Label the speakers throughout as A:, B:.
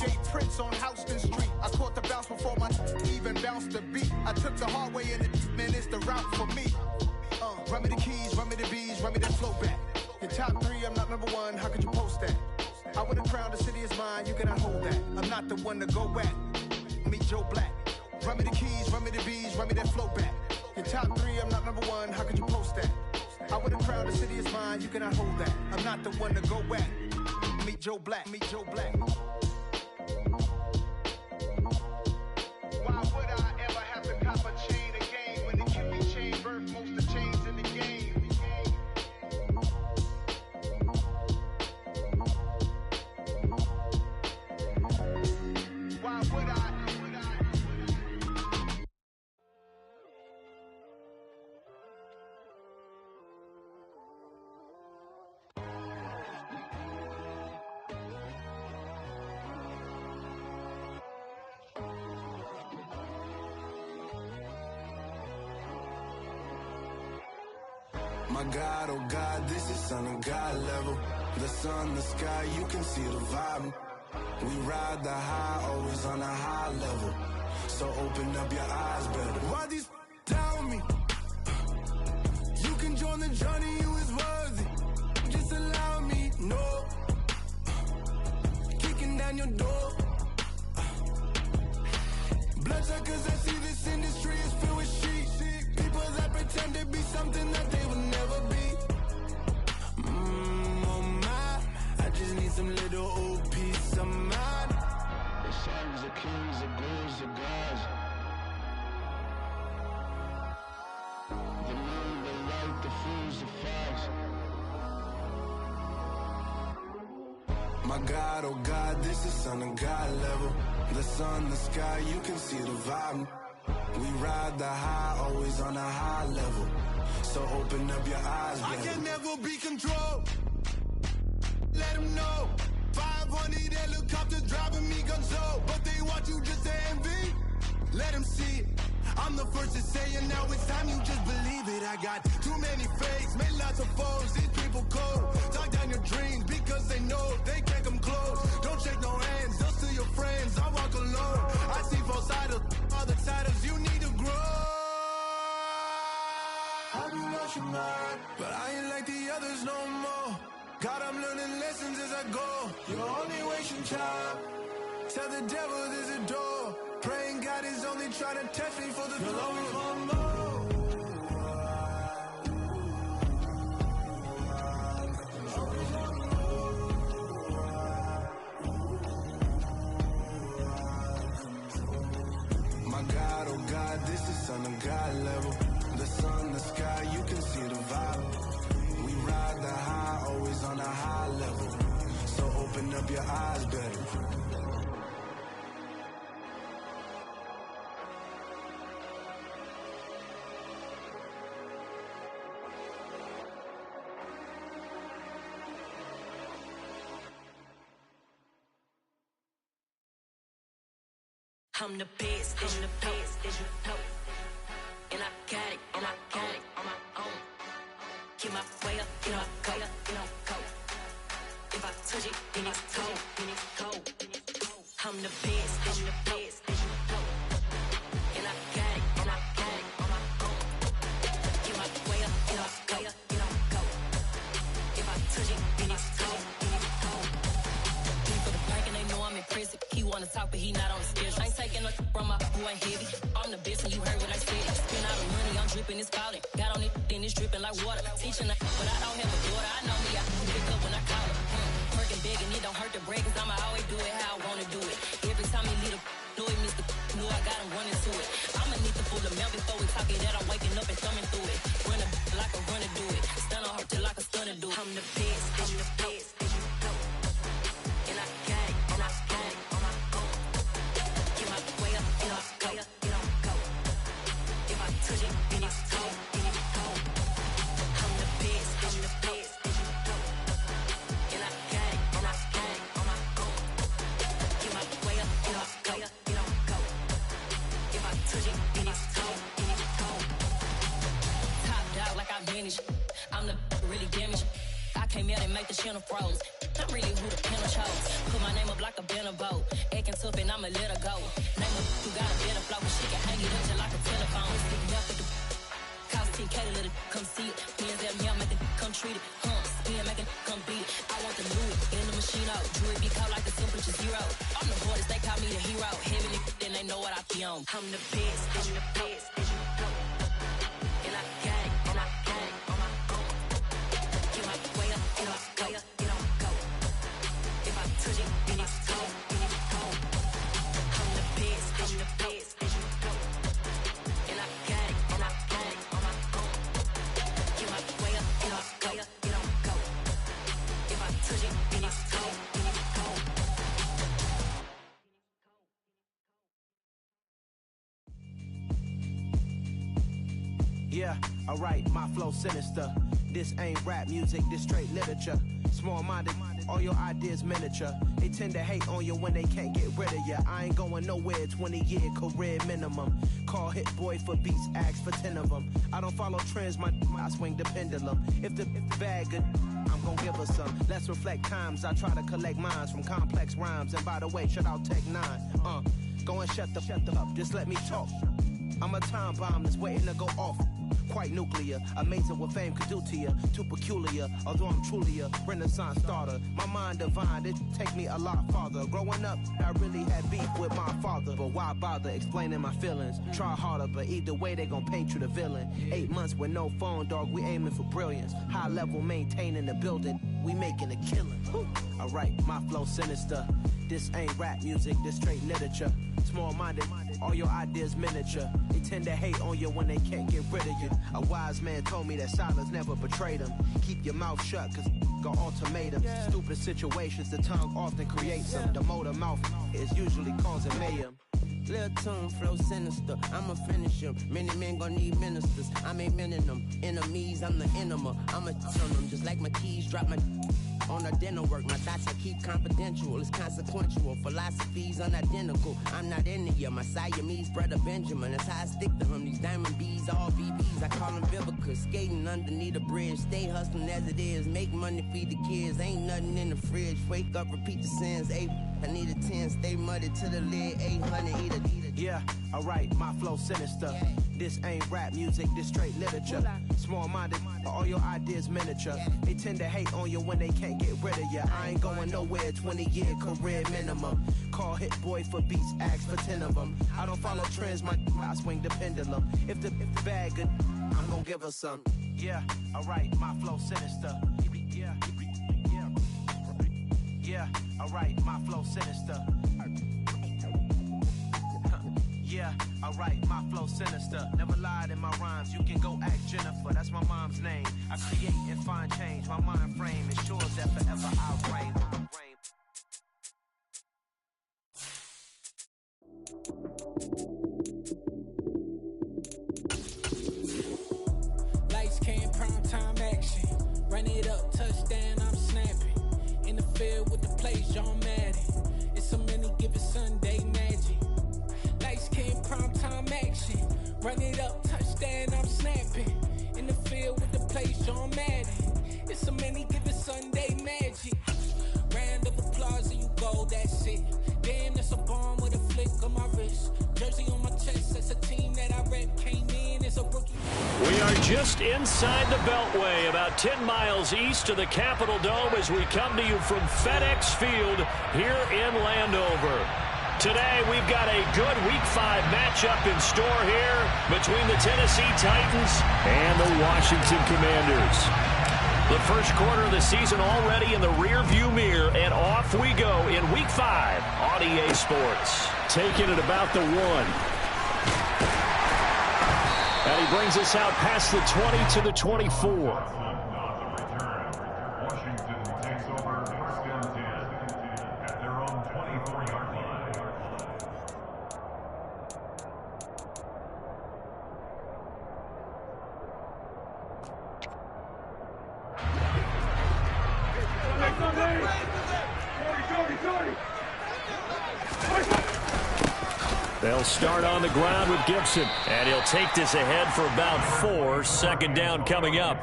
A: DJ Prince on Houston Street. I caught the bounce before my even bounced the beat. I took the hard way and man, it's the route for me. Run me the keys, run me the bees, run me that flow back. Your top 3, I'm not number 1, how could you post that? I would've crowned the city is mine, you cannot hold that. I'm not the one to go back. Meet Joe Black. Run me the keys, run me the bees, run me that flow back. Your top 3, I'm not number 1, how could you post that? I would've crowned the city is mine, you cannot hold that. I'm not the one to go back. Meet Joe Black, meet Joe Black. Why would I ever have to cop a chain again when the Cupid chain birthed most of the chains in the game? Why would I?
B: My God, oh God, this is son of God level. The sun, the sky, you can see the vibe. We ride the high, always on a high level. So open up your eyes better. Why these tell me? You can join the journey, you is worthy. Just allow me, no. Kicking down your door. Bloodsuckers, I see this industry is filled with sheep. People that pretend to be something that they will never be. Oh my, I just need some little old peace of mind. The sons are kings, the ghouls, the gods. The moon, the light, the fools, the facts. My God, oh God, this is son of God level. The sun, the sky, you can see the vibe. We ride the high, always on a high level. So open up your eyes, baby. I can never be controlled. Let them know. 500 helicopters driving me gonzo. But they want you just to envy. Let them see it. I'm the first to say it, now it's time you just believe it. I got too many fakes, made lots of foes. These people cold. Talk down your dreams because they know they can't come close. Don't shake no hands, they'll steal your friends. I walk alone. I see false idols, other titles, you need to grow. Have you lost your mind? But I ain't like the others no more. God, I'm learning lessons as I go. You're only wasting time. Tell the devil there's a door. Praying God is only trying to test me for the throne. You'll always want more. My God, oh God, this is son of God level. The sun, the sky, you can see the vibe. We ride the high, always on a high level. So open up your eyes better.
C: I'm the best, I'm the best, as you know. And I got it, and I got it on my own. Get my way up, you know, go, you know, go. If I touch it, then it's cold, then it's cold. I'm the best, I'm the best, as you know. And I got it, and I got it on my own. Get my way up, you know, go, you know, go. If I touch it, then it's cold, then it's cold. He for the park and they know I'm impressive. He wanna talk, but he not on the schedule. I ain't taking a from my boy heavy. I'm the best and you heard what I said. Spend all the money, I'm dripping, it's falling. Got on it, then it's dripping like water. Teaching her, but I don't have a daughter. I know me, I can pick up when I call her. Working big and it don't hurt the break, cause I'ma always do it how I wanna do it. Every time he lead a know it, Mr. Know I got him running to it. I'ma need to pull the milk before we talk it that I'm waking up and thumbing through it. Run a like a runner do it. Stun on her till like a stunner do it. I'm the best, I'm the best, as you know. And I got it, and I got it on my own. Get my way up, you know, go, you know, go. If I touch it, then it's cold, then it's cold. I'm the best, I'm the best, as you know. And I got it, and I got it on my own. Get my way up, you know, go, you know, go. If I touch it, then it's cold, then it's cold. Top dog like I manage. I'm the really damaged. I came out and make the channel froze. I'm really who the panel chose. Put my name up like a banner boat. I'ma let her go. Name her, you got a better flow, she can hang it up just like a telephone. Sticking up at the cost 10K to let it come see it. PNZ, me, I make it come treat it. Spin, make it come beat it. I want the Louis in the machine out. Jewelry be caught like the temperature zero. I'm the hardest, they call me the hero. Heavily, then they know what I be on. I'm the best, I'm the best, as you know. And I got it, and I got it on my own. Get my way up, get on, go, get on, go. If I touch it, then it's cold, then it's cold. I'm the best, as you know. And I got it, and I got it on my own. Get my way up, get on, go, get on, go. If I touch it, then it's cold, then it's cold.
D: Yeah, alright, my flow sinister. This ain't rap music, this straight literature. Small-minded, all your ideas miniature. They tend to hate on you when they can't get rid of you. I ain't going nowhere, 20-year career minimum. Call Hit Boy for beats, ask for 10 of them. I don't follow trends, I swing the pendulum. If the bag good, I'm gon' give her some. Let's reflect times, I try to collect minds from complex rhymes. And by the way, shout out Tech 9. Go and shut the up, just let me talk. I'm a time bomb that's waiting to go off. Quite nuclear, amazing what fame could do to you. Too peculiar, although I'm truly a renaissance starter. My mind divine, it take me a lot farther. Growing up, I really had beef with my father. But why bother explaining my feelings? Try harder, but either way they gon' paint you the villain. 8 months with no phone, dog, we aiming for brilliance. High level maintaining the building, we making a killing. Alright, my flow sinister. This ain't rap music, this straight literature. Small-minded, all your ideas miniature. They tend to hate on you when they can't get rid of you. A wise man told me that silence never betrayed him. Keep your mouth shut, cause got ultimatums. Stupid situations, the tongue often creates them. The motor mouth is usually causing mayhem.
E: Lil' tune, flow sinister, I'ma finish him. Many men gon' need ministers, I'm ain't meaning them. Enemies, I'm the enema, I'ma tell them. Just like my keys, drop my on the dinner work. My thoughts I keep confidential, it's consequential. Philosophies unidentical, I'm not into you. My Siamese brother Benjamin, that's how I stick to him. These diamond bees, all BBs, I call them Vivica. Skating underneath a bridge, stay hustling as it is. Make money, feed the kids, ain't nothing in the fridge. Wake up, repeat the sins, I need a 10, stay muddy to the lid, 800, eat a.
D: Yeah, alright, my flow sinister. This ain't rap music, this straight literature. Small-minded, all your ideas miniature. They tend to hate on you when they can't get rid of you. I ain't going nowhere, 20-year career minimum. Call Hit Boy for beats, ask for 10 of them. I don't follow trends, I swing the pendulum. If the bag good, I'm gon' give her some. Yeah, alright, my flow sinister. Yeah, alright, my flow sinister. Yeah, alright, my flow sinister. Never lied in my rhymes, you can go ask Jennifer. That's my mom's name. I create and find change. My mind frame ensures that forever I'll reign.
F: Lights, cam, prime time action. Run it up, touchdown, I'm snapping. In the field with the plays, John Madden. It's so many, give it Sunday magic. Lights, cam, prime time action. Run it up, touchdown, I'm snapping. In the field with the plays, John Madden. It's so many, give it Sunday magic. Round of applause and you go, that's it. Damn, that's a bomb with a flick on my wrist. Jersey on my chest, that's a team that I rep. Came in as a rookie.
G: We are just inside the Beltway, about 10 miles east of the Capitol Dome as we come to you from FedEx Field here in Landover. Today, we've got a good Week 5 matchup in store here between the Tennessee Titans and the Washington Commanders. The first quarter of the season already in the rearview mirror, and off we go in Week 5 on EA Sports. Taking it about the 1. And he brings us out past the 20 to the 24. They'll start on the ground with Gibson. And he'll take this ahead for about 4. Second down coming up.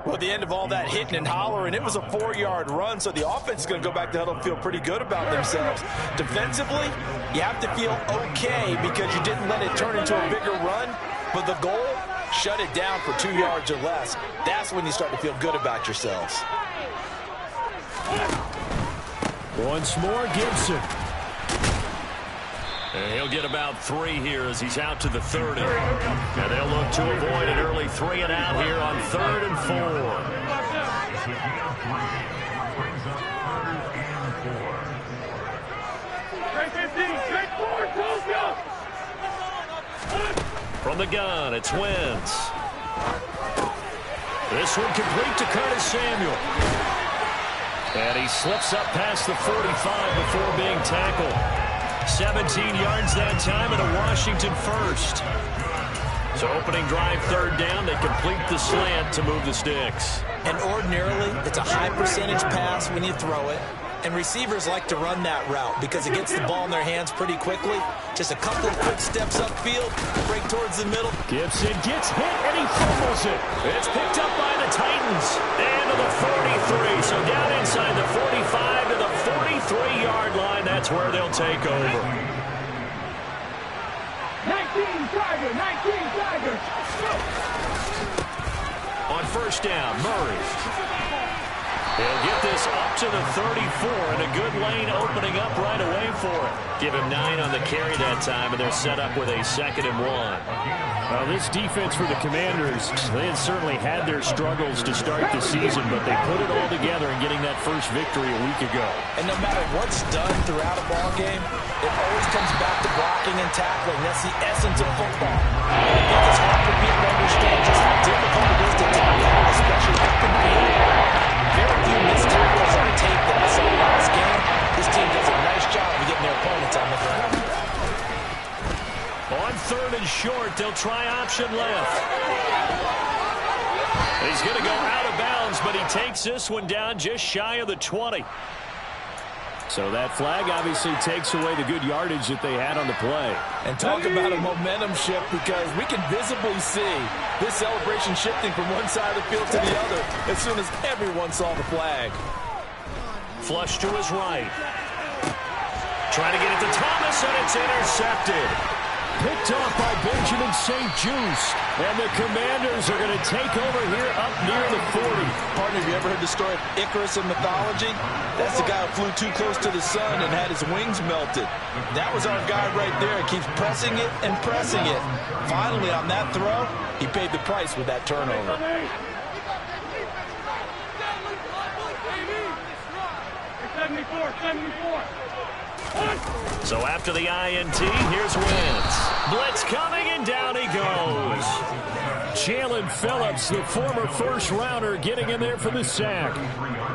H: Well, at the end of all that hitting and hollering, it was a 4-yard run, so the offense is going to go back to huddle and feel pretty good about themselves. Defensively, you have to feel okay because you didn't let it turn into a bigger run, but the goal, shut it down for 2 yards or less. That's when you start to feel good about yourselves.
G: Once more, Gibson. And he'll get about 3 here as he's out to the 30. And they'll look to avoid an early 3 and out here on 3rd and 4. From the gun, it's Wentz. This one complete to Curtis Samuel. And he slips up past the 45 before being tackled. 17 yards that time and a Washington first. So opening drive 3rd down, they complete the slant to move the sticks.
H: And ordinarily, it's a high percentage pass when you throw it. And receivers like to run that route because it gets the ball in their hands pretty quickly. Just a couple of quick steps upfield, break towards the middle.
G: Gibson gets hit and he fumbles it. It's picked up by the Titans. And to the 43. So down inside the 45 to the 43-yard line. That's where they'll take over.
I: 19 Tiger.
G: On first down, Murray. He'll get this up to the 34, and a good lane opening up right away for it. Give him 9 on the carry that time, and they're set up with a 2nd and 1.
J: Well, this defense for the Commanders, they had certainly had their struggles to start the season, but they put it all together in getting that first victory a week ago.
H: And no matter what's done throughout a ball game, it always comes back to blocking and tackling. That's the essence of football. And I think it's hard for people to understand just how difficult it is to tackle, especially up in the air. Very few missed tackles on tape that I saw last game. This team does a nice job of getting their opponents on the ground.
G: On 3rd and short, they'll try option left. He's going to go out of bounds, but he takes this one down just shy of the 20.
J: So that flag obviously takes away the good yardage that they had on the play.
H: And talk about a momentum shift, because we can visibly see this celebration shifting from one side of the field to the other as soon as everyone saw the flag.
G: Flush to his right. Trying to get it to Thomas, and it's intercepted.
J: Picked off by Benjamin St-Juste.
G: And the Commanders are going to take over here up near the 40.
H: Partner, have you ever heard the story of Icarus in mythology? That's the guy who flew too close to the sun and had his wings melted. That was our guy right there. He keeps pressing it and pressing it. Finally, on that throw, he paid the price with that turnover.
G: So after the INT, here's Wentz. Blitz coming, and down he goes.
J: Jalen Phillips, the former first-rounder, getting in there for the sack.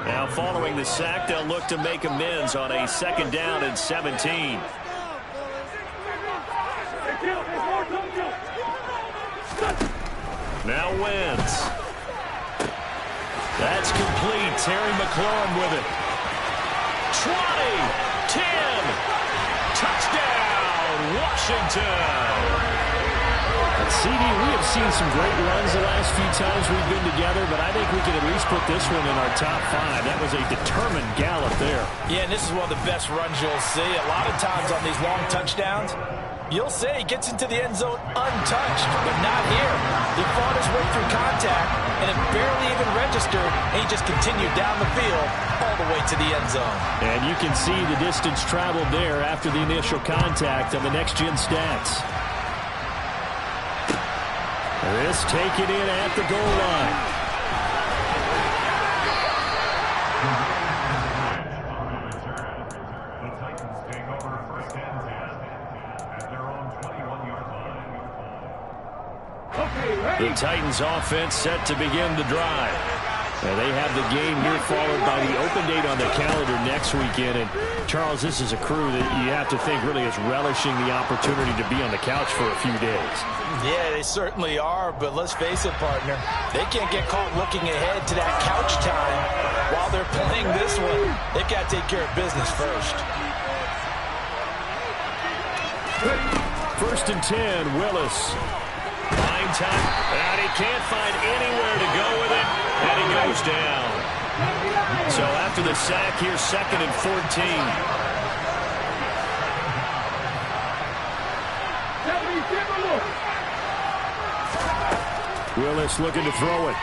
G: Now following the sack, they'll look to make amends on a 2nd down and 17. Now Wentz. That's complete. Terry McLaurin with it. 20, 10, touchdown, Washington.
J: CD, we have seen some great runs the last few times we've been together, but I think we can at least put this one in our top 5. That was a determined gallop there.
H: Yeah, and this is one of the best runs you'll see. A lot of times on these long touchdowns, you'll say he gets into the end zone untouched, but not here. He fought his way through contact, and it barely even registered, and he just continued down the field all the way to the end zone.
J: And you can see the distance traveled there after the initial contact on the next-gen stats.
G: This taken in at the goal line. The Titans offense set to begin the drive.
J: Now they have the game here followed by the open date on the calendar next weekend. And Charles, this is a crew that you have to think really is relishing the opportunity to be on the couch for a few days.
H: Yeah, they certainly are, but let's face it, partner. They can't get caught looking ahead to that couch time while they're playing this one. They've got to take care of business first.
J: 1st and 10, Willis.
G: prime time. And he can't find anywhere to go with it. And he goes down. So after the sack here, 2nd and 14.
J: Willis looking to throw it.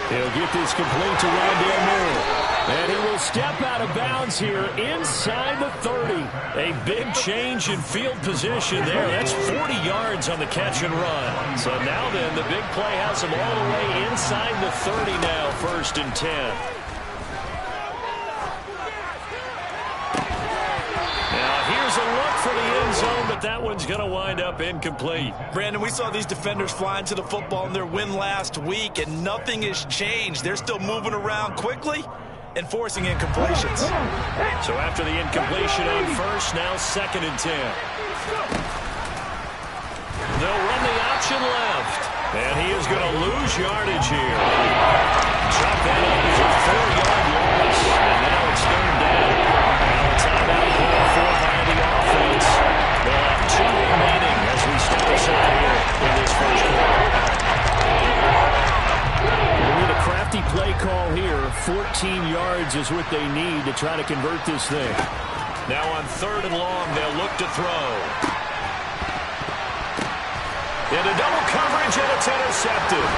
J: He'll get this complete to Rondale Moore. And he will step out of bounds here inside the 30.
G: A big change in field position there. That's 40 yards on the catch and run. So now then, the big play has him all the way inside the 30 now, 1st and 10. A look for the end zone, but that one's going to wind up incomplete.
H: Brandon, we saw these defenders flying to the football in their win last week, and nothing has changed. They're still moving around quickly and forcing incompletions.
G: So after the incompletion on 1st, now 2nd and 10. They'll run the option left, and he is going to lose yardage here. Chop that up as a 4-yard loss, and now it's 3rd down. Now a timeout call for by the offense. They'll have 2 remaining as we step aside here in this first quarter.
J: We need a crafty play call here. 14 yards is what they need to try to convert this thing.
G: Now on 3rd and long, they'll look to throw. Into double coverage, and it's intercepted.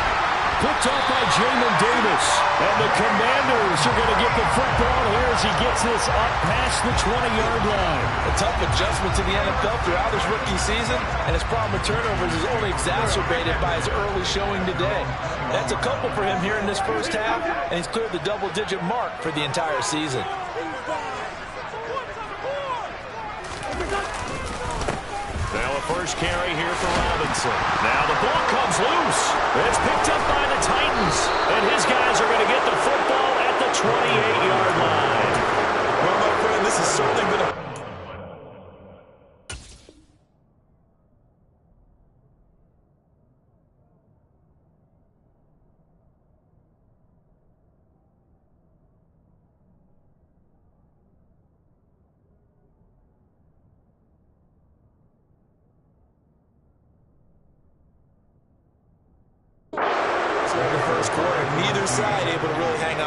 J: Picked off by Jamin Davis. And the Commanders are going to get the football here as he gets this up past the 20-yard line.
H: A tough adjustment to the NFL throughout his rookie season, and his problem with turnovers is only exacerbated by his early showing today. That's a couple for him here in this first half, and he's cleared the double-digit mark for the entire season.
G: Now a first carry here for Robinson. Now the ball comes loose. It's picked up by the Titans. And his guys are going to get the football at the 28-yard line.
H: Well, my friend, this has certainly been a...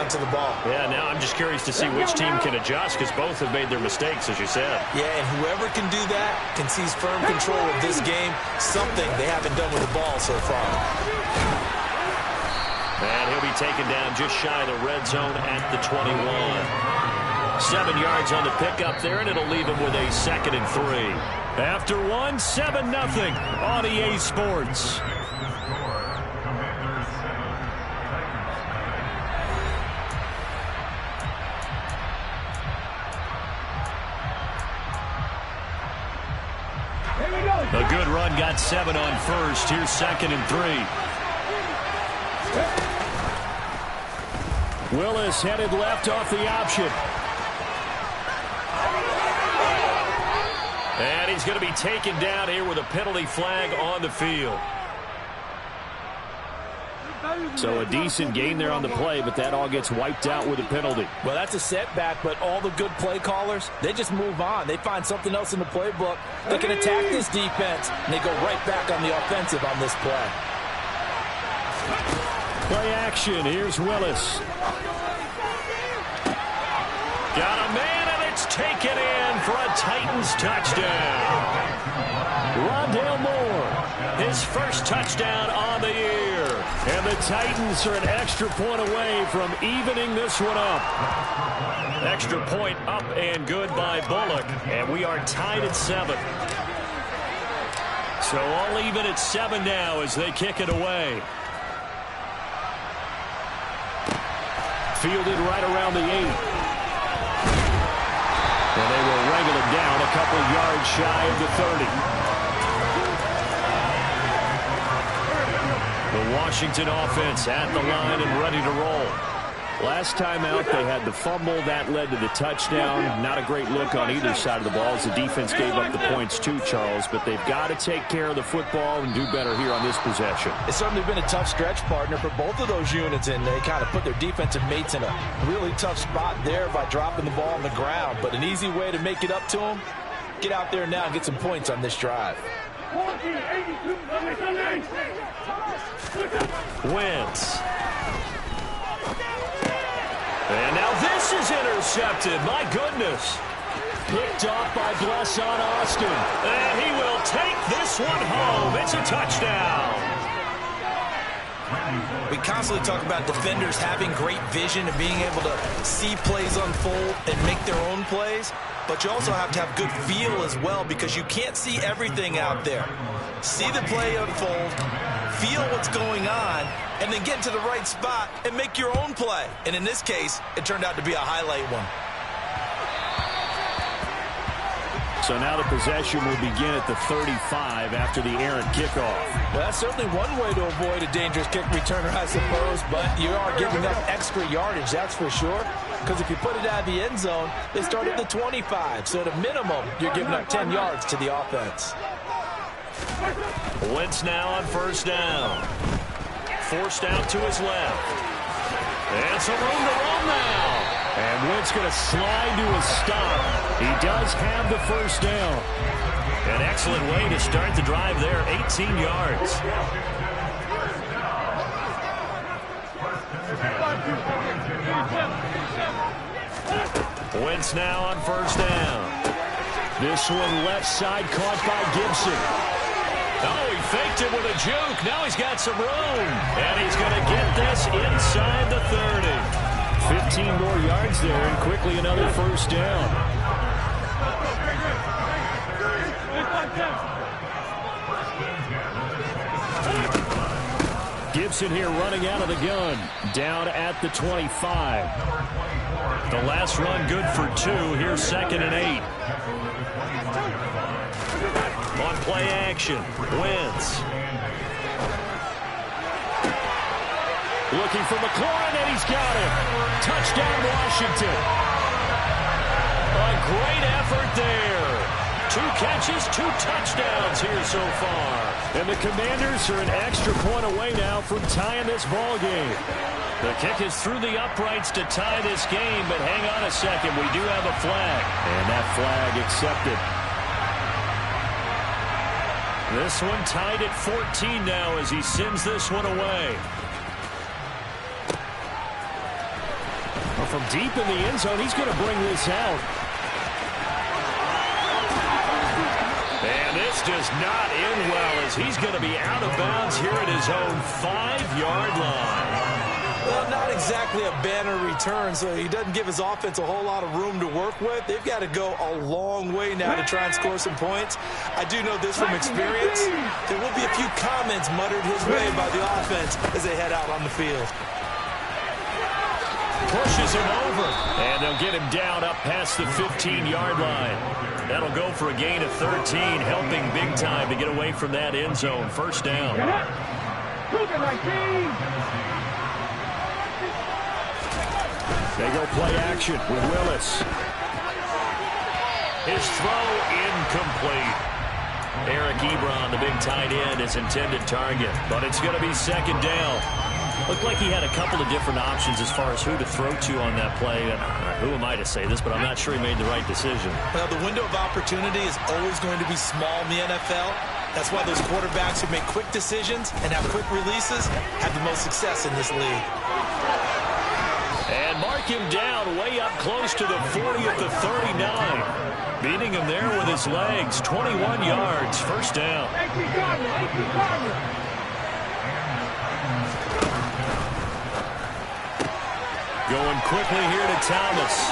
H: to the ball.
G: Yeah, now I'm just curious to see which team can adjust because both have made their mistakes, as you said.
H: Yeah, and whoever can do that can seize firm control of this game, something they haven't done with the ball so far.
G: And he'll be taken down just shy of the red zone at the 21. 7 yards on the pickup there, and it'll leave him with a 2nd and 3. After one, 7-0 on EA Sports. A good run, got 7 on 1st. Here's 2nd and 3.
J: Willis headed left off the option.
G: And he's going to be taken down here with a penalty flag on the field.
J: So a decent gain there on the play, but that all gets wiped out with a penalty.
H: Well, that's a setback, but all the good play callers, they just move on. They find something else in the playbook. They can attack this defense, and they go right back on the offensive on this play.
J: Play action. Here's Willis.
G: Got a man, and it's taken in for a Titans touchdown.
J: Rondale Moore.
G: His first touchdown on the year.
J: And the Titans are an extra point away from evening this one up.
G: Extra point up and good by Bullock. And we are tied at 7. So all even at 7 now as they kick it away.
J: Fielded right around the 8. And they will wrangle it down a couple yards shy of the 30.
G: The Washington offense at the line and ready to roll.
J: Last time out, they had the fumble. That led to the touchdown. Not a great look on either side of the ball as the defense gave up the points too, Charles. But they've got to take care of the football and do better here on this possession.
H: It's certainly been a tough stretch, partner, for both of those units, and they kind of put their defensive mates in a really tough spot there by dropping the ball on the ground. But an easy way to make it up to them, get out there now and get some points on this drive.
G: Wentz. And now this is intercepted. My goodness. Picked off by Blesson Austin. And he will take this one home. It's a touchdown.
H: We constantly talk about defenders having great vision and being able to see plays unfold and make their own plays. But you also have to have good feel as well, because you can't see everything out there. See the play unfold, feel what's going on, and then get to the right spot and make your own play. And in this case, it turned out to be a highlight one.
J: So now the possession will begin at the 35 after the errant kickoff.
H: Well, that's certainly one way to avoid a dangerous kick returner, I suppose, but you are giving up extra yardage, that's for sure. Because if you put it out of the end zone, they start at the 25. So at a minimum, you're giving up 10 yards to the offense.
G: Wentz now on first down. Forced out to his left. And some room to run now. And Wentz going to slide to a stop. He does have the first down. An excellent way to start the drive there, 18 yards. Wentz now on first down. This one left side caught by Gibson. Oh, he faked it with a juke. Now he's got some room. And he's going to get this inside the 30. 15 more yards there, and quickly another first down. Gibson here running out of the gun. Down at the 25. The last run good for 2. Here's 2nd and 8. On play action, Wentz. Looking for McLaurin, and he's got it. Touchdown, Washington. A great effort there. 2 catches, 2 touchdowns here so far. And the Commanders are an extra point away now from tying this ball game. The kick is through the uprights to tie this game, but hang on a second. We do have a flag. And that flag accepted. This one tied at 14 now as he sends this one away. From deep in the end zone, he's going to bring this out. And this does not end well as he's going to be out of bounds here at his own 5-yard line.
H: Well, not exactly a banner return, so he doesn't give his offense a whole lot of room to work with. They've got to go a long way now to try and score some points. I do know this from experience. There will be a few comments muttered his way by the offense as they head out on the field.
G: Pushes him over, and they'll get him down up past the 15-yard line. That'll go for a gain of 13, helping big time to get away from that end zone. First down. They go play action with Willis. His throw incomplete. Eric Ebron, the big tight end, is intended target, but it's going to be 2nd down. Looked like he had a couple of different options as far as who to throw to on that play. Who am I to say this, but I'm not sure he made the right decision.
H: Well, the window of opportunity is always going to be small in the NFL. That's why those quarterbacks who make quick decisions and have quick releases have the most success in this league.
G: And mark him down way up close to the 40 at the 39. Beating him there with his legs. 21 yards. First down. Going quickly here to Thomas.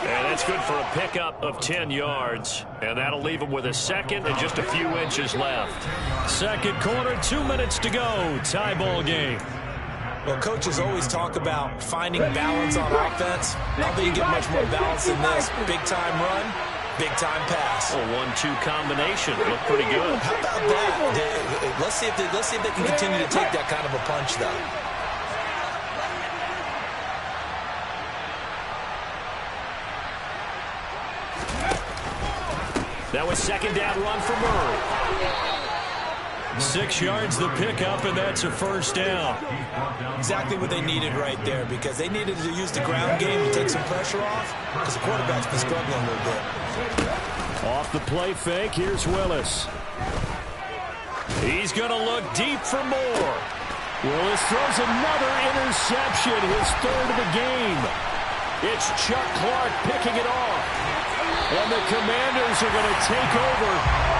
G: And that's good for a pickup of 10 yards. And that'll leave him with a second and just a few inches left. Second quarter, 2 minutes to go. Tie ball game.
H: Well, coaches always talk about finding balance on offense. I don't think you get much more balance than this. Big-time run, big-time pass.
G: A 1-2 combination. Looked pretty good.
H: How about that? Let's see if they can continue to take that kind of a punch, though.
G: That was 2nd down run for Murray. 6 yards the pickup, and that's a first down.
H: Exactly what they needed right there, because they needed to use the ground game to take some pressure off, because the quarterback's been struggling a little bit.
G: Off the play fake, here's Willis. He's going to look deep for more. Willis throws another interception, his third of the game. It's Chuck Clark picking it off. And the Commanders are going to take over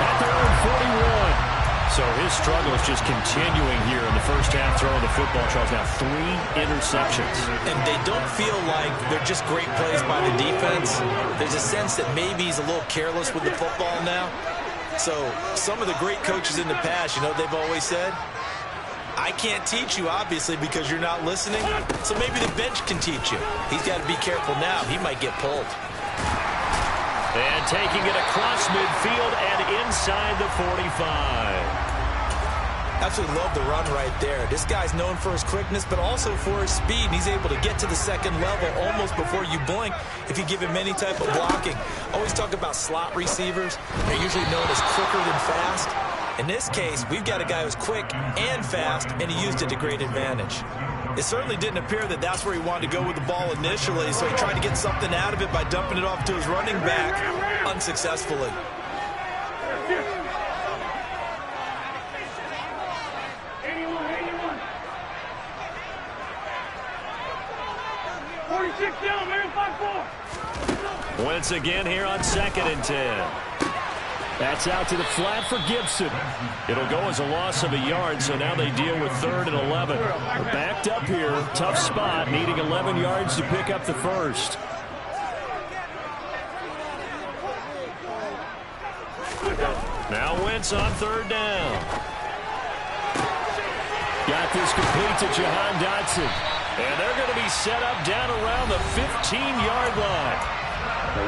G: at their own 41. So his struggle is just continuing here in the first half, throwing the football. Charles, now 3 interceptions.
H: And they don't feel like they're just great plays by the defense. There's a sense that maybe he's a little careless with the football now. So some of the great coaches in the past, you know, they've always said, I can't teach you, obviously, because you're not listening. So maybe the bench can teach you. He's got to be careful now. He might get pulled.
G: And taking it across midfield and inside the 45.
H: Absolutely love the run right there. This guy's known for his quickness, but also for his speed. And he's able to get to the second level almost before you blink if you give him any type of blocking. Always talk about slot receivers. They're usually known as quicker than fast. In this case, we've got a guy who's quick and fast, and he used it to great advantage. It certainly didn't appear that that's where he wanted to go with the ball initially, so he tried to get something out of it by dumping it off to his running back unsuccessfully.
G: Wentz again here on 2nd and 10. That's out to the flat for Gibson. It'll go as a loss of a yard, so now they deal with 3rd and 11. They're backed up here. Tough spot, needing 11 yards to pick up the first. Now Wentz on 3rd down. Got this complete to Jahan Dotson. And they're going to be set up down around the 15-yard line.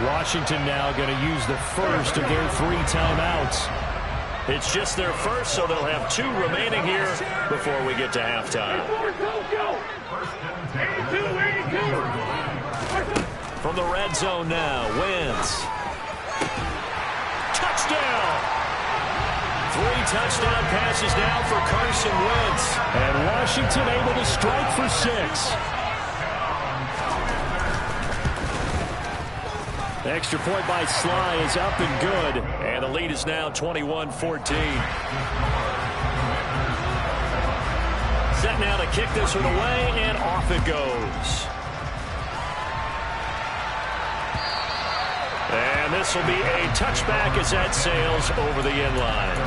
G: Washington now going to use the first of their 3 timeouts. It's just their first, so they'll have 2 remaining here before we get to halftime. From the red zone now, Wentz. Touchdown! 3 touchdown passes now for Carson Wentz. And Washington able to strike for 6. Extra point by Sly is up and good. And the lead is now 21-14. Set now to kick this one away, and off it goes. And this will be a touchback as that sails over the end line.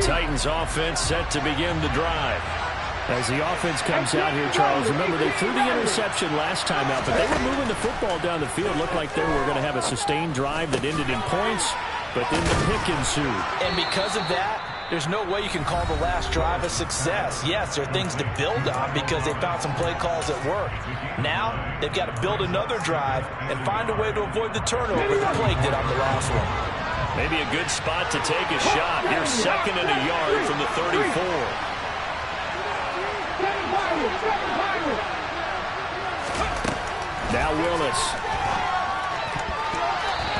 G: Titans offense set to begin the drive. As the offense comes out here, Charles, remember they threw the interception last time out, but they were moving the football down the field. Looked like they were going to have a sustained drive that ended in points, but then the pick ensued.
H: And because of that, there's no way you can call the last drive a success. Yes, there are things to build on because they found some play calls that work. Now, they've got to build another drive and find a way to avoid the turnover the Plague did on the last one.
G: Maybe a good spot to take a shot. Here's 2nd and a yard from the 34. Now Willis.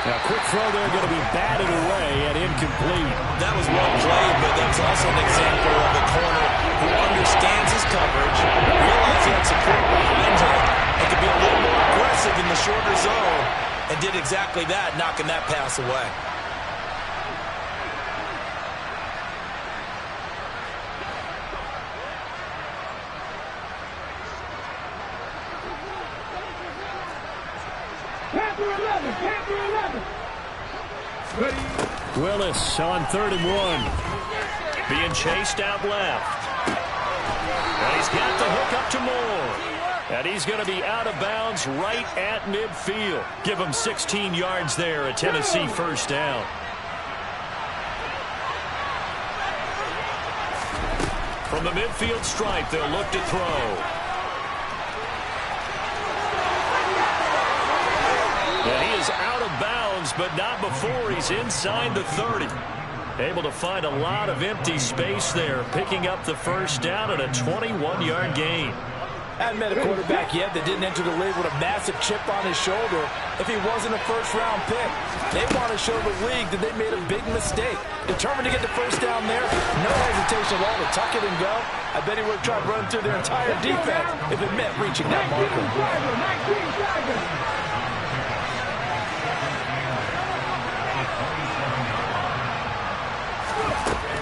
G: Now quick throw there, going to be batted away and incomplete.
H: That was well played, but that's also an example of a corner who understands his coverage, realized he had support behind him, and could be a little more aggressive in the shorter zone, and did exactly that, knocking that pass away.
G: Willis on 3rd and 1. Being chased out left. And he's got the hook up to Moore. And he's going to be out of bounds right at midfield. Give him 16 yards there, a Tennessee first down. From the midfield stripe, they'll look to throw. And he is out of bounds, but not before he's inside the 30. Able to find a lot of empty space there, picking up the first down at a 21-yard gain.
H: I haven't met a quarterback yet that didn't enter the league with a massive chip on his shoulder if he wasn't a first-round pick. They want to show the league that they made a big mistake. Determined to get the first down there, no hesitation at all to tuck it and go. I bet he would have tried running through their entire defense if it meant reaching that marker.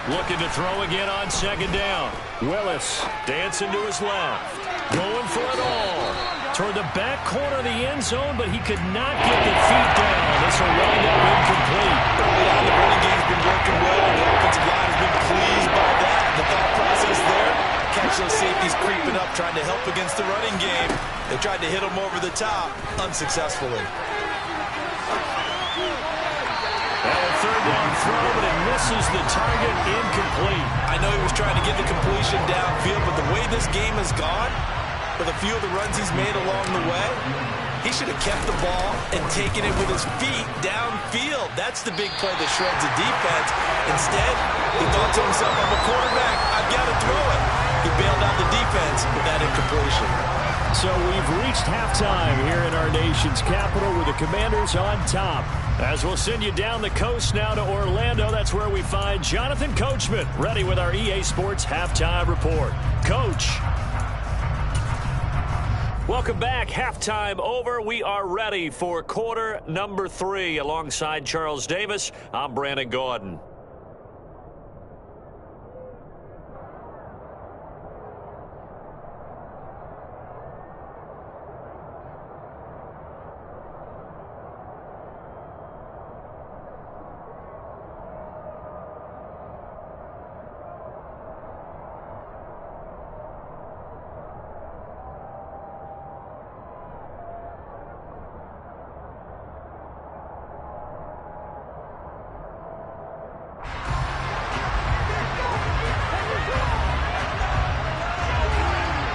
G: Looking to throw again on second down. Willis dancing to his left. Going for it all. Toward the back corner of the end zone, but he could not get the feet down. This will wind up incomplete.
H: Early on, the running game's been working well, and the offensive line has been pleased by that. The thought process there, catch those safeties creeping up, trying to help against the running game. They tried to hit him over the top, unsuccessfully.
G: Third down throw, but it misses the target, incomplete.
H: I know he was trying to get the completion downfield, but the way this game has gone, with a few of the runs he's made along the way, he should have kept the ball and taken it with his feet downfield. That's the big play that shreds the defense. Instead, he thought to himself, I'm a quarterback, I've got to throw it. He bailed out the defense with that incompletion.
G: So we've reached halftime here in our nation's capital with the Commanders on top. As we'll send you down the coast now to Orlando, that's where we find Jonathan Coachman ready with our EA Sports Halftime Report. Coach. Welcome back. Halftime over. We are ready for quarter number 3. Alongside Charles Davis, I'm Brandon Gaudin.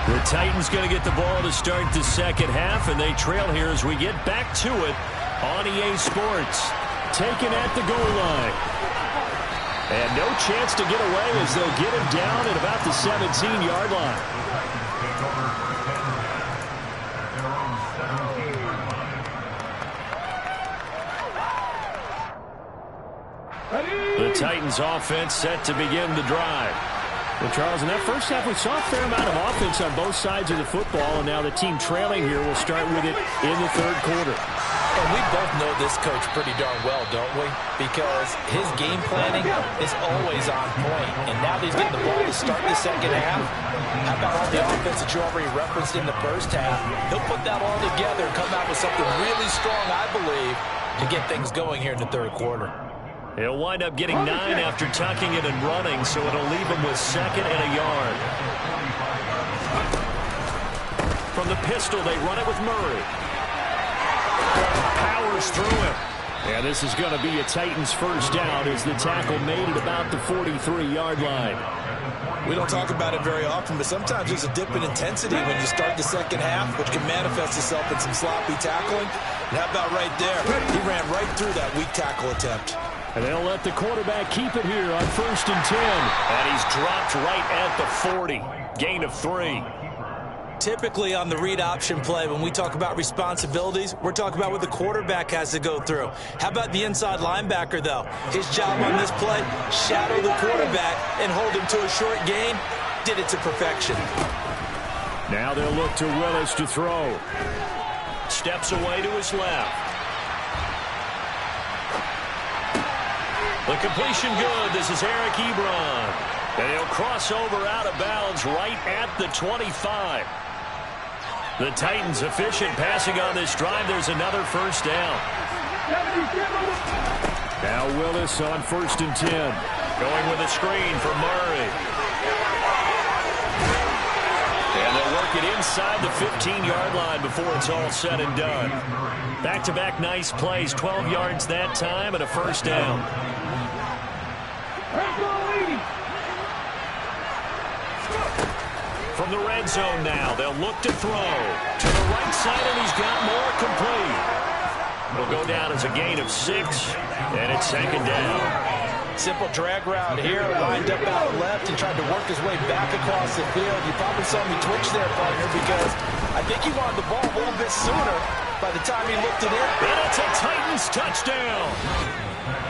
G: The Titans going to get the ball to start the second half, and they trail here as we get back to it on EA Sports. Taken at the goal line. And no chance to get away as they'll get him down at about the 17-yard line. The Titans offense set to begin the drive. Well, Charles, in that first half, we saw a fair amount of offense on both sides of the football, and now the team trailing here will start with it in the third quarter.
H: And we both know this coach pretty darn well, don't we? Because his game planning is always on point. And now that he's getting the ball to start the second half, how about all the offense that you already referenced in the first half? He'll put that all together and come out with something really strong, I believe, to get things going here in the third quarter.
G: He'll wind up getting 9 after tucking it and running, so it'll leave him with second and a yard. From the pistol, they run it with Murray. Powers through him. And this is going to be a Titans first down as the tackle made at about the 43-yard line.
H: We don't talk about it very often, but sometimes there's a dip in intensity when you start the second half, which can manifest itself in some sloppy tackling. And how about right there? He ran right through that weak tackle attempt.
G: And they'll let the quarterback keep it here on 1st and 10. And he's dropped right at the 40. Gain of 3.
H: Typically on the read option play, when we talk about responsibilities, we're talking about what the quarterback has to go through. How about the inside linebacker, though? His job on this play, shadow the quarterback and hold him to a short gain. Did it to perfection.
G: Now they'll look to Willis to throw. Steps away to his left. The completion good. This is Eric Ebron. And he'll cross over out of bounds right at the 25. The Titans efficient passing on this drive. There's another first down. Now Willis on 1st and 10. Going with a screen for Murray. And they'll work it inside the 15-yard line before it's all said and done. Back-to-back nice plays. 12 yards that time and a first down. From the red zone now, they'll look to throw. To the right side, and he's got more complete. It'll go down as a gain of 6, and it's second down.
H: Simple drag route here, lined up out left and tried to work his way back across the field. You probably saw me twitch there, partner, because I think he wanted the ball a little bit sooner by the time he looked it in.
G: And it's a Titans touchdown.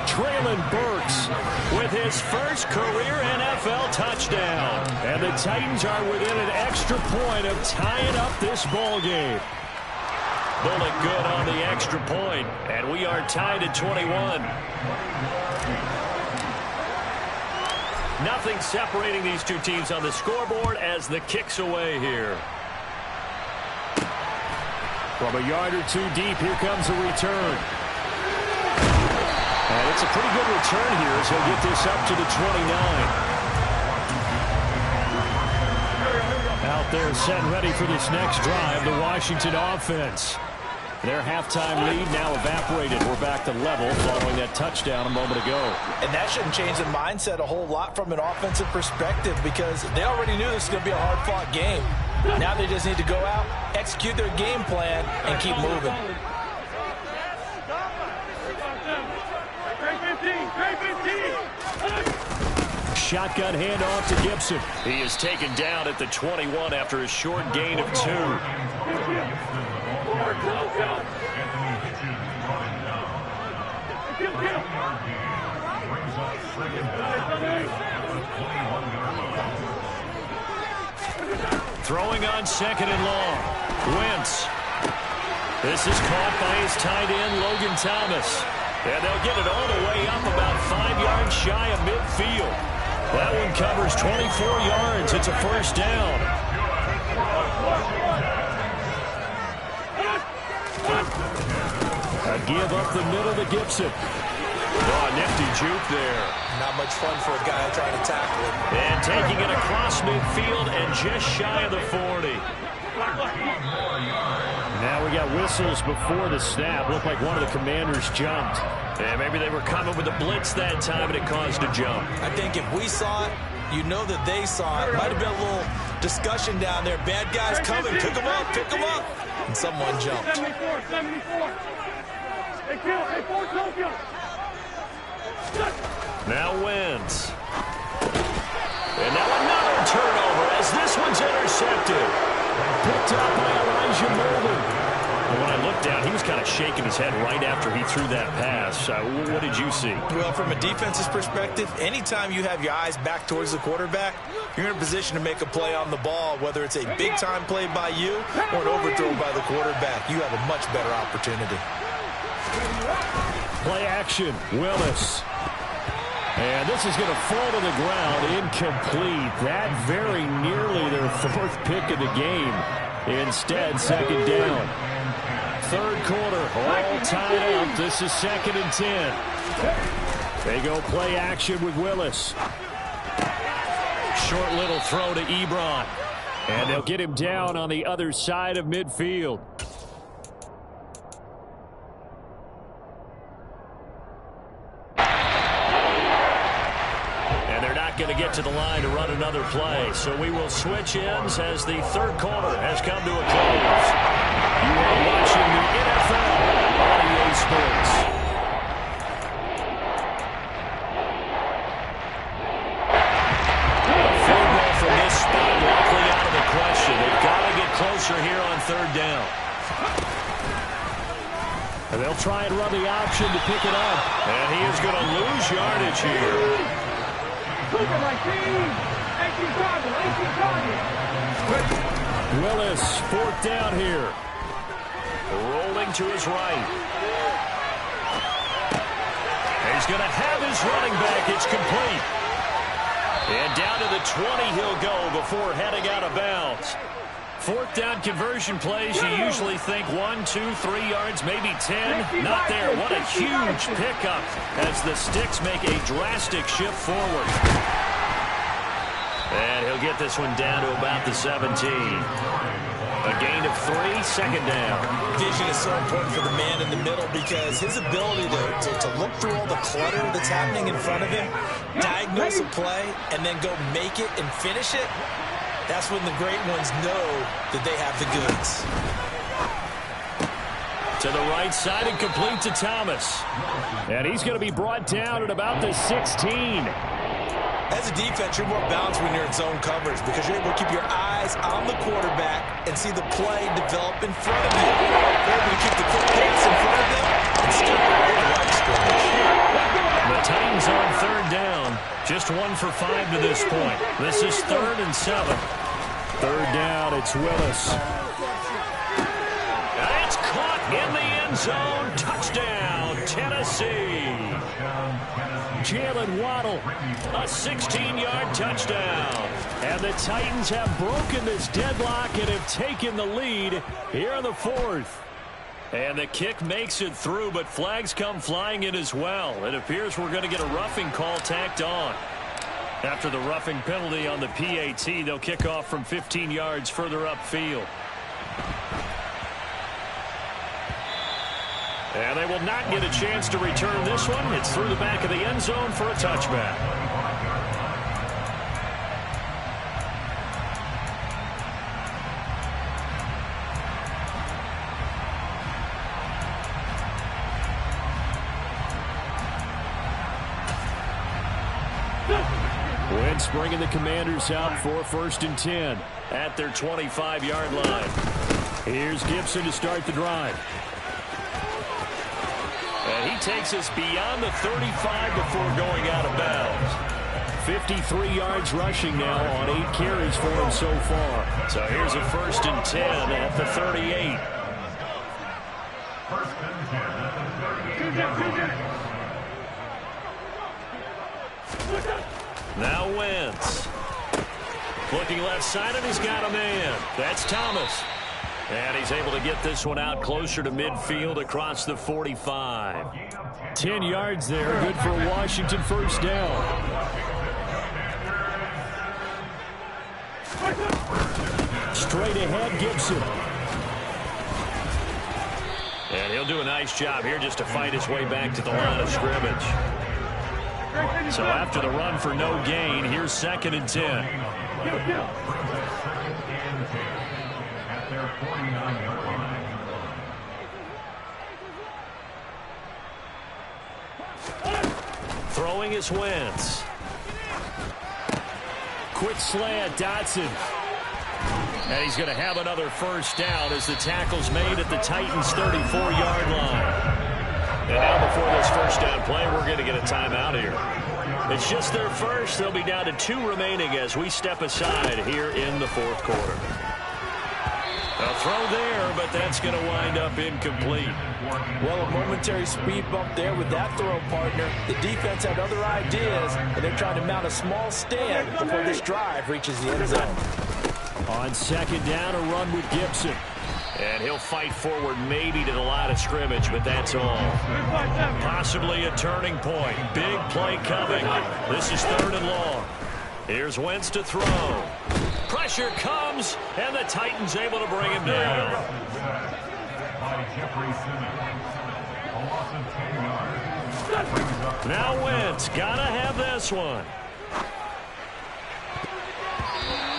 G: Treylon Burks with his first career NFL touchdown. And the Titans are within an extra point of tying up this ball game. Bullet good on the extra point, and we are tied at 21. Nothing separating these two teams on the scoreboard as the kick's away here. From a yard or two deep, here comes a return. And it's a pretty good return here as he'll get this up to the 29. Out there set and ready for this next drive, the Washington offense. Their halftime lead now evaporated. We're back to level following that touchdown a moment ago.
H: And that shouldn't change the mindset a whole lot from an offensive perspective because they already knew this was going to be a hard-fought game. Now they just need to go out, execute their game plan, and keep moving.
G: Shotgun handoff to Gibson. He is taken down at the 21 after a short gain of 2. Throwing on second and long. Wentz. This is caught by his tight end, Logan Thomas. And they'll get it all the way up about 5 yards shy of midfield. That one covers 24 yards. It's a first down. A give up the middle to Gibson. Oh, nifty juke there.
H: Not much fun for a guy trying to tackle him.
G: And taking it across midfield and just shy of the 40. Now we got whistles before the snap. Looked like one of the Commanders jumped. And maybe they were coming with a blitz that time and it caused a jump.
H: I think if we saw it, you know that they saw it. Might have been a little discussion down there. Bad guys coming. Pick them up. Pick them up. And someone jumped.
I: 74.
G: Now Wentz. And now another turnover as this one's intercepted. Picked up by Elijah Molden. And when I looked down, he was kind of shaking his head right after he threw that pass. What did you see?
H: Well, from a defense's perspective, anytime you have your eyes back towards the quarterback, you're in a position to make a play on the ball, whether it's a big-time play by you or an overthrow by the quarterback. You have a much better opportunity.
G: Play action, Willis. And this is going to fall to the ground, incomplete. That very nearly their 4th pick of the game. Instead, second down. Third quarter, all tied up. This is 2nd and 10. They go play action with Willis. Short little throw to Ebron. And they'll get him down on the other side of midfield. Going to get to the line to run another play. So we will switch ends as the third quarter has come to a close. You are watching the NFL on EA Sports. A field goal from this spot likely out of the question. They've got to get closer here on third down. And they'll try and run the option to pick it up. And he is going to lose yardage here. Willis, 4th down here. Rolling to his right. He's going to have his running back. It's complete. And down to the 20 he'll go before heading out of bounds. 4th down conversion plays, you usually think 1, 2, 3 yards, maybe 10. Not there. What a huge pickup as the Sticks make a drastic shift forward. And he'll get this one down to about the 17. A gain of 3, second down.
H: Vision is so important for the man in the middle because his ability to look through all the clutter that's happening in front of him, diagnose a play, and then go make it and finish it, that's when the great ones know that they have the goods.
G: To the right side and complete to Thomas. And he's going to be brought down at about the 16.
H: As a defense, you're more balanced when you're in zone coverage because you're able to keep your eyes on the quarterback and see the play develop in front of you. You're able to keep the quick pass in front of them and stop the line scrimmage.
G: The Titans on third down. Just 1 for 5 to this point. This is 3rd and 7. Third down, it's Willis. And it's caught in the end zone. Touchdown, Tennessee. Jalen Waddle, a 16-yard touchdown. And the Titans have broken this deadlock and have taken the lead here in the 4th. And the kick makes it through, but flags come flying in as well. It appears we're going to get a roughing call tacked on. After the roughing penalty on the PAT, they'll kick off from 15 yards further upfield. And they will not get a chance to return this one. It's through the back of the end zone for a touchback. Wentz bringing the Commanders out for 1st and 10 at their 25-yard line. Here's Gibson to start the drive. And he takes us beyond the 35 before going out of bounds. 53 yards rushing now on 8 carries for him so far. So here's a 1st and 10 at the 38. Now Wentz. Looking left side, and he's got a man. That's Thomas. And he's able to get this one out closer to midfield across the 45. 10 yards there. Good for Washington, 1st down. Straight ahead, Gibson. And he'll do a nice job here just to fight his way back to the line of scrimmage. So after the run for no gain, here's 2nd and 10. Throwing is Wentz. Quick slant, Dotson. And he's going to have another 1st down as the tackle's made at the Titans' 34-yard line. And now before this 1st down play, we're going to get a timeout here. It's just their first. They'll be down to 2 remaining as we step aside here in the 4th quarter. A throw there, but that's going to wind up incomplete.
H: Well, a momentary speed bump there with that throw, partner. The defense had other ideas, and they're trying to mount a small stand before this drive reaches the end zone.
G: On 2nd down, a run with Gibson. And he'll fight forward maybe to the line of scrimmage, but that's all. Possibly a turning point. Big play coming. This is 3rd and long. Here's Wentz to throw. Pressure comes, and the Titans able to bring him down. Now Wentz, gotta have this one.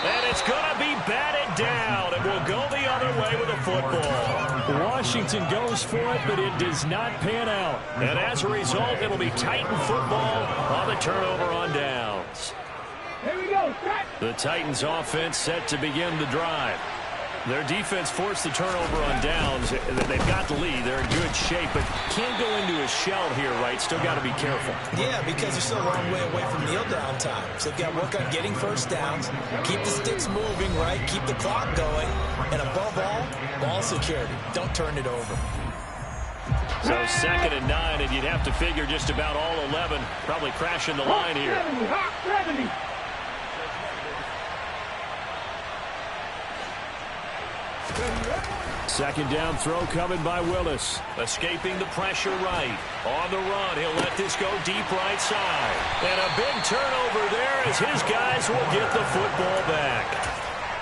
G: And it's going to be batted down, and we'll go the other way with the football. Washington goes for it, but it does not pan out. And as a result, it'll be Titan football on the turnover on downs.
I: Here we go.
G: The Titans offense set to begin the drive. Their defense forced the turnover on downs. They've got the lead. They're in good shape, but can't go into a shell here, right? Still got to be careful.
H: Yeah, because they're still a long way away from kneel down time. So they've got to work on getting 1st downs, keep the sticks moving, right? Keep the clock going. And above all, ball security. Don't turn it over.
G: So 2nd and 9, and you'd have to figure just about all 11 probably crashing the line here.
I: 70.
G: 2nd down throw coming by Willis. Escaping the pressure right. On the run, he'll let this go deep right side. And a big turnover there as his guys will get the football back.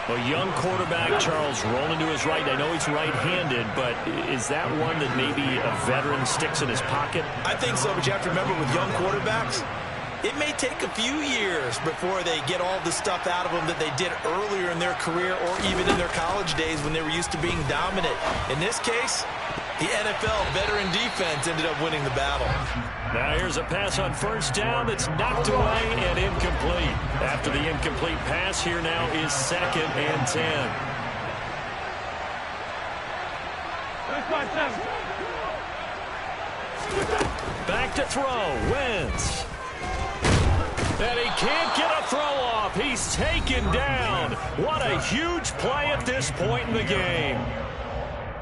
G: A young quarterback, Charles, rolling to his right. I know he's right-handed, but is that one that maybe a veteran sticks in his pocket?
H: I think so, but you have to remember with young quarterbacks, it may take a few years before they get all the stuff out of them that they did earlier in their career or even in their college days when they were used to being dominant. In this case, The NFL veteran defense ended up winning the battle.
G: Now here's a pass on first down that's knocked away and incomplete. After the incomplete pass, here now is 2nd and 10. Back to throw. Wentz. And he can't get a throw off. He's taken down. What a huge play at this point in the game.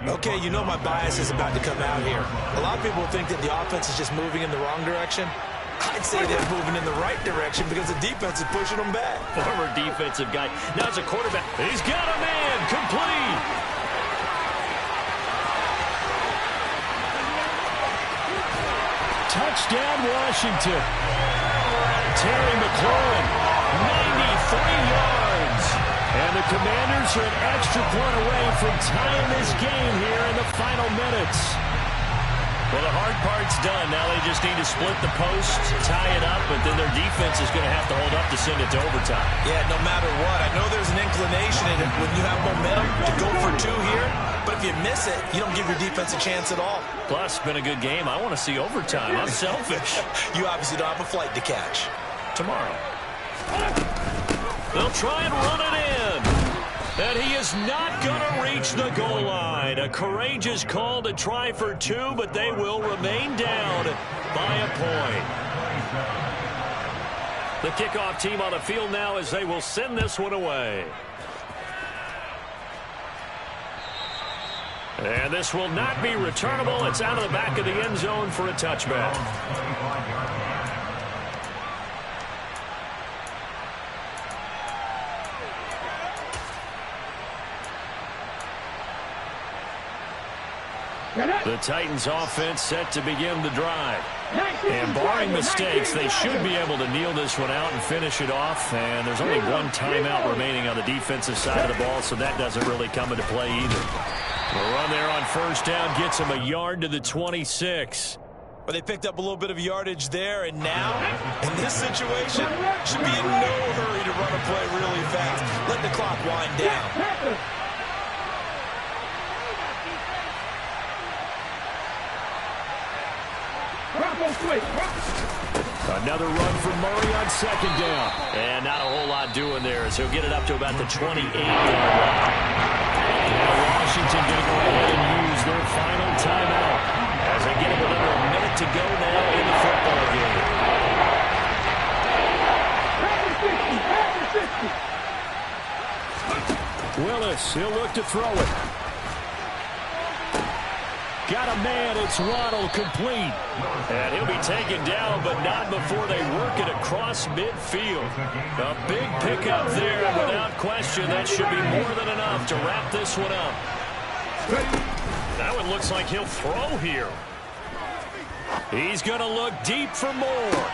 H: Okay, you know my bias is about to come out here. A lot of people think that the offense is just moving in the wrong direction. I'd say they're moving in the right direction because the defense is pushing them back.
G: Former defensive guy. Now it's a quarterback. He's got a man. Complete. Touchdown, Washington. Terry McLaurin, 93 yards. And the Commanders are an extra point away from tying this game here in the final minutes. Well, the hard part's done. Now they just need to split the post, tie it up, but then their defense is going to have to hold up to send it to overtime.
H: Yeah, no matter what. I know there's an inclination in it when you have momentum to go for 2 here, but if you miss it, you don't give your defense a chance at all.
G: Plus, it's been a good game. I want to see overtime. I'm selfish.
H: You obviously don't have a flight to catch.
G: Tomorrow. They'll try and run it in. And he is not going to reach the goal line. A courageous call to try for 2, but they will remain down by a point. The kickoff team on the field now as they will send this one away. And this will not be returnable. It's out of the back of the end zone for a touchback. The Titans offense set to begin the drive. And barring mistakes, they should be able to kneel this one out and finish it off. And there's only one timeout remaining on the defensive side of the ball, so that doesn't really come into play either. The run there on first down gets them a yard to the 26.
H: Well, they picked up a little bit of yardage there, and now, in this situation, should be in no hurry to run a play really fast. Let the clock wind down.
G: Another run from Murray on second down. And not a whole lot doing there as he'll get it up to about the 28-yard line. Now Washington going to go ahead and use their final timeout as they get another minute to go now in the football game. Willis, he'll look to throw it. Got a man, it's Waddle, complete. And he'll be taken down, but not before they work it across midfield. A big pickup there, and without question, that should be more than enough to wrap this one up. That one looks like he'll throw here. He's going to look deep for more.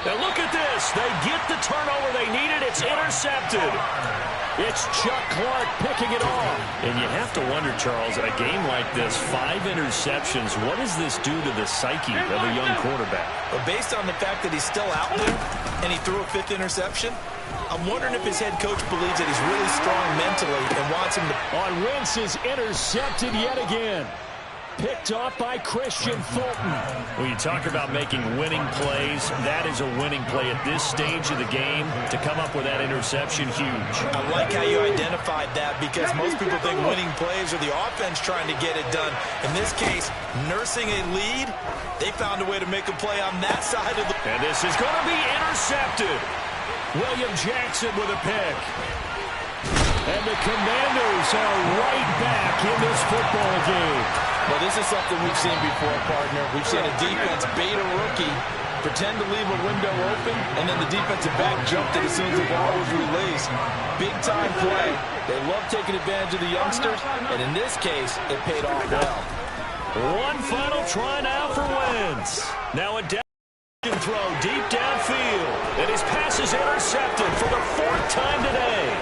G: And look at this. They get the turnover they needed. It's intercepted. It's Chuck Clark picking it off. And you have to wonder, Charles, a game like this, 5 interceptions, what does this do to the psyche of a young quarterback?
H: But based on the fact that he's still out there and he threw a 5th interception, I'm wondering if his head coach believes that he's really strong mentally and wants him to...
G: On Wentz is intercepted yet again. Picked off by Christian Fulton. When you talk about making winning plays, that is a winning play at this stage of the game. To come up with that interception, huge.
H: I like how you identified that because most people think winning plays are the offense trying to get it done. In this case, nursing a lead, they found a way to make a play on that side of the...
G: And this is going to be intercepted. William Jackson with a pick. And the Commanders are right back in this football game.
H: Well, this is something we've seen before, partner. We've seen a defense bait a rookie, pretend to leave a window open, and then the defensive back jumped it as soon as the ball was released. Big-time play. They love taking advantage of the youngsters, and in this case, it paid off well.
G: One final try now for Wentz. Now a down throw deep downfield, and his pass is intercepted for the 4th time today.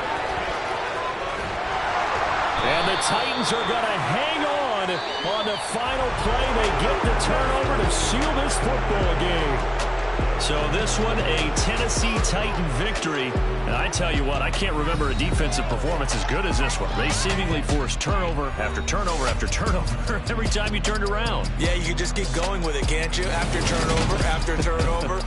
G: And the Titans are going to hang on the final play. They get the turnover to seal this football game. So this one, a Tennessee Titan victory. And I tell you what, I can't remember a defensive performance as good as this one. They seemingly forced turnover after turnover after turnover every time you turned around.
H: Yeah, you can just keep going with it, can't you? After turnover.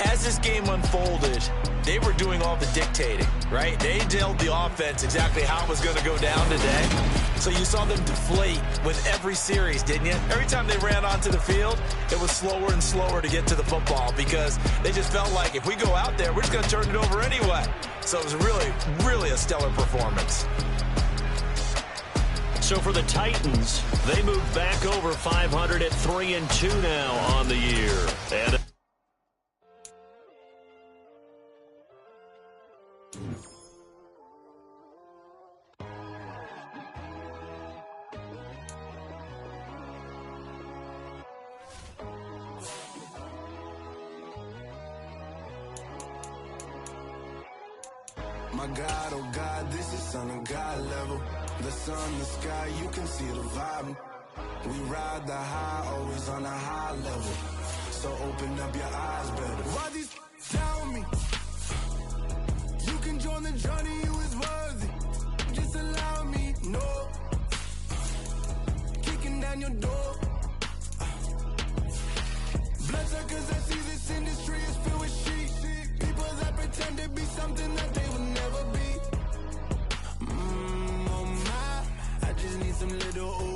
H: As this game unfolded, they were doing all the dictating, right? They told the offense exactly how it was going to go down today. So you saw them deflate with every series, didn't you? Every time they ran onto the field, it was slower and slower to get to the football because they just felt like if we go out there, we're just going to turn it over anyway. So it was really, really a stellar performance.
G: So for the Titans, they moved back over 500 at 3-2 now on the year. And
B: my God, oh God, this is Son of God level. The sun, the sky, you can see the vibe. We ride the high, always on a high level. So open up your eyes better. Why these tell me? You can join the journey, you is worthy. Just allow me, no. Kicking down your door. Bloodsuckers, I see this industry is filled with sheep. People that pretend to be something that they will never be. Oh my, I just need some little